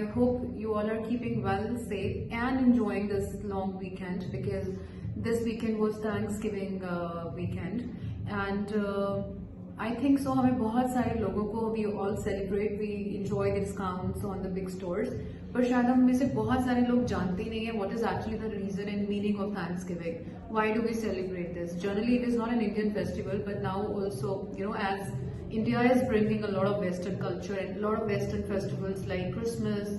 I hope you all are keeping well, safe, and enjoying this long weekend, because this weekend was Thanksgiving weekend, and I think so. हमें बहुत सारे लोगों को we all celebrate, we enjoy the discounts on the big stores. पर शायद हम में से बहुत सारे लोग जानते ही नहीं है what is actually the reason and meaning of Thanksgiving. Why do we celebrate this? Generally, it is not an Indian festival, but now also, as India is bringing a lot of Western culture and a lot of Western festivals like Christmas,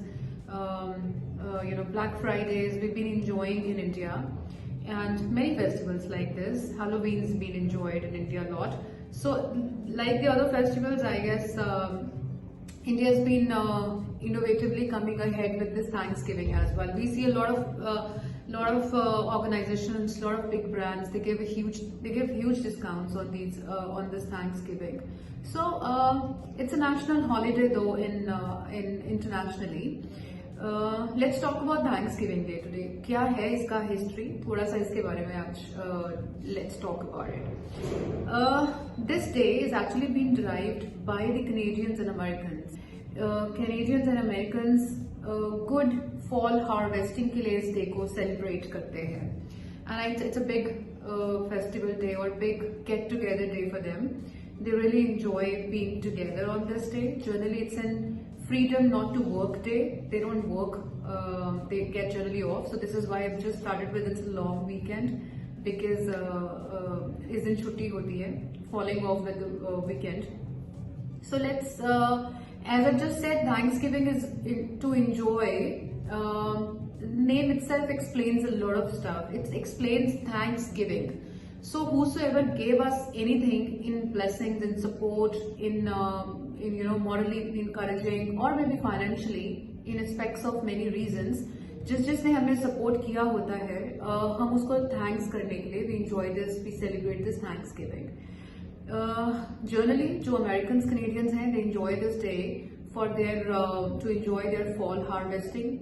Black Fridays, we've been enjoying in India, and many festivals like this. Halloween's been enjoyed in India a lot. So, like the other festivals, I guess India has been innovatively coming ahead with this Thanksgiving as well. We see a lot of organizations, a lot of big brands. They give huge discounts on these on this Thanksgiving. So it's a national holiday though in internationally. Let's talk about Thanksgiving Day today. क्या है इसका history? थोड़ा सा इसके बारे में आज let's talk about it. This day is actually been derived by the Canadians and Americans. Canadians and Americans good fall harvesting के लिए इस day को celebrate करते हैं. And it's a big festival day or big get together day for them. They really enjoy being together on this day. Generally, it's an freedom not to work day. They don't work, they get generally off. So this is why I've just started with it's a long weekend, because is din chutti hoti hai, falling off with the weekend. So let's, as I just said, Thanksgiving is to enjoy. Name itself explains a lot of stuff. It explains Thanksgiving. So whosoever gave us anything in blessings, in support, in morally encouraging, or maybe financially, in aspects of many reasons, जिसने हमें support किया होता है, हम उसको thanks करने के लिए we enjoy this, we celebrate this Thanksgiving. Generally, जो Americans, Canadians हैं, they enjoy this day for their to enjoy their fall harvesting.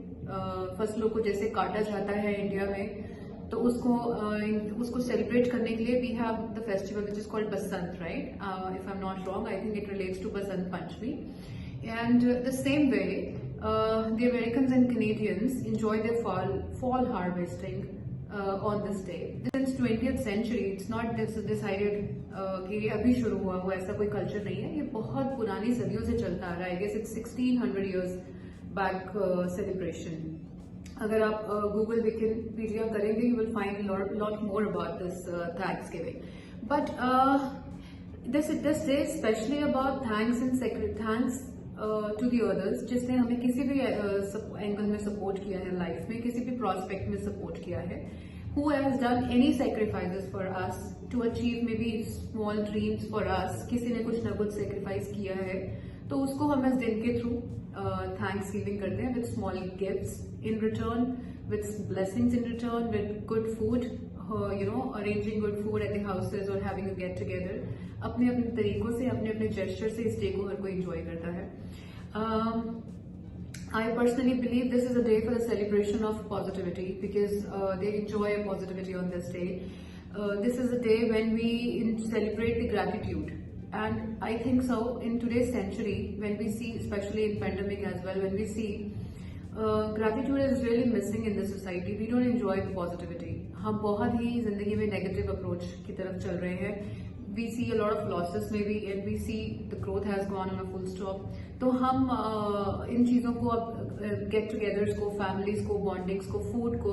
फसलों को जैसे काटा जाता है इंडिया में, तो उसको सेलिब्रेट करने के लिए we have the festival which is called Basant, right? If I'm not wrong, I think it relates to Basant Panchami. And the same way, the Americans and Canadians enjoy their fall harvesting on this day. Since 20th century, it's not decided कि ये अभी शुरू हुआ ऐसा कोई culture नहीं है. ये बहुत पुरानी सदियों से चलता आ रहा है. I guess it's 1600 years back celebration. अगर आप Google Wikipedia करेंगे, you will find a lot more about this Thanksgiving. But this day is especially about thanks to the others, जिसने हमें किसी भी एंगल में सपोर्ट किया है लाइफ में, किसी भी प्रोस्पेक्ट में सपोर्ट किया है. Who has done any sacrifices for us to achieve maybe small dreams for us. किसी ने कुछ ना कुछ sacrifice किया है, तो उसको हम इस दिन के थ्रू Thanksgiving करते हैं with small gifts in return, with blessings in return, with good food, arranging good food at the houses or having a get together. अपने अपने तरीकों से, अपने अपने gesture से इस day को हर कोई enjoy करता है. I personally believe this is a day for the celebration of positivity, because they enjoy positivity on this day. This is a day when we celebrate the gratitude. And I think so in today's century, when we see, especially in pandemic as well, when we see gratitude is really missing in the society, we don't enjoy the positivity. हम बहुत ही जिंदगी में negative approach की तरफ चल रहे हैं. We see a lot of losses maybe, and we see the growth has gone on a full stop. तो हम इन चीज़ों को अब get-togethers को, families को, bondings को, food को,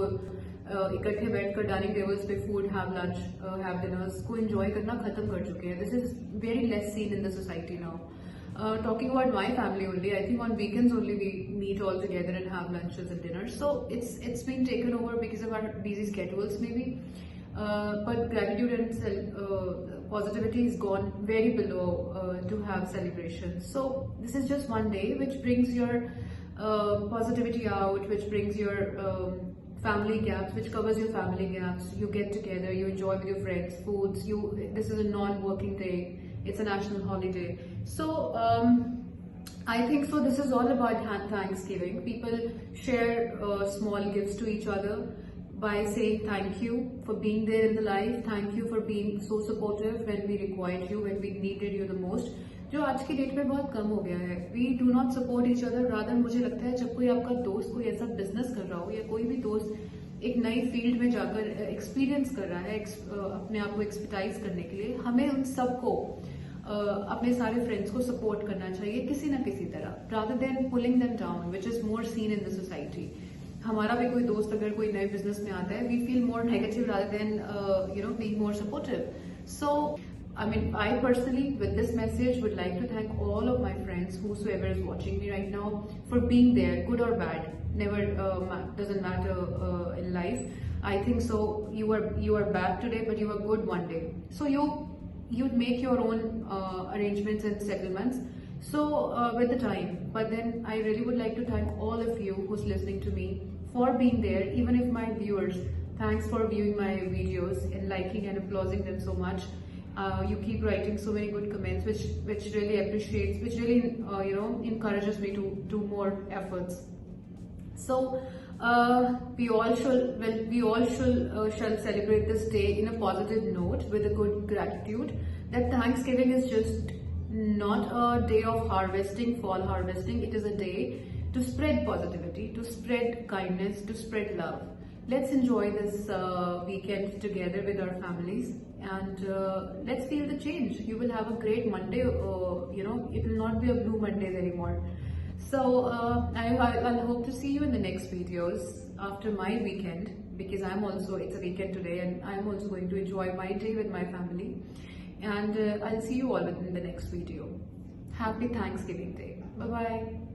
इकट्ठे बैठकर डाइनिंग टेबल्स पे food, have lunch, have dinners को एंजॉय करना खत्म कर चुके हैं. This is very less seen in the society now. Talking about my family only, I think on weekends only we meet all together and have lunches and dinners. So it's been taken over because of our busy schedules maybe. But gratitude and positivity is gone very below to have celebrations. So this is just one day which brings your positivity out, which brings your family gaps, which covers your family gaps. You get together, you enjoy with your friends, foods. This is a non-working day. It's a national holiday. So I think so. This is all about Thanksgiving. People share small gifts to each other by saying thank you for being there in the life. Thank you for being so supportive when we required you, when we needed you the most. जो आज की date में बहुत कम हो गया है। We do not support each other, rather मुझे लगता है जब कोई आपका दोस्त कोई ऐसा बिजनेस कर रहा हो या कोई भी दोस्त एक नई फील्ड में जाकर एक्सपीरियंस कर रहा है अपने आप को एक्सपर्टाइज करने के लिए, हमें उन सबको अपने सारे फ्रेंड्स को सपोर्ट करना चाहिए किसी ना किसी तरह, rather than pulling them down which is more seen in the society. हमारा भी कोई दोस्त अगर कोई नए बिजनेस में आता है, we feel more negative rather than being more supportive. So I personally, with this message, would like to thank all of my friends, whosoever is watching me right now, for being there, good or bad. Never doesn't matter in life. I think so. You are bad today, but you are good one day. So you make your own arrangements and settlements. So with the time, but then I really would like to thank all of you who's listening to me for being there. Even if my viewers, thanks for viewing my videos and liking and applauding them so much. You keep writing so many good comments, which really appreciates, which really encourages me to do more efforts. So we all shall celebrate this day in a positive note with a good gratitude. That Thanksgiving is just not a day of harvesting, fall harvesting. It is a day to spread positivity, to spread kindness, to spread love. Let's enjoy this weekend together with our families, and let's feel the change. You will have a great Monday. It will not be a blue Mondays anymore. So I'll hope to see you in the next videos after my weekend, because it's a weekend today, and I'm also going to enjoy my day with my family. And I'll see you all in the next video. Happy Thanksgiving Day. Bye bye.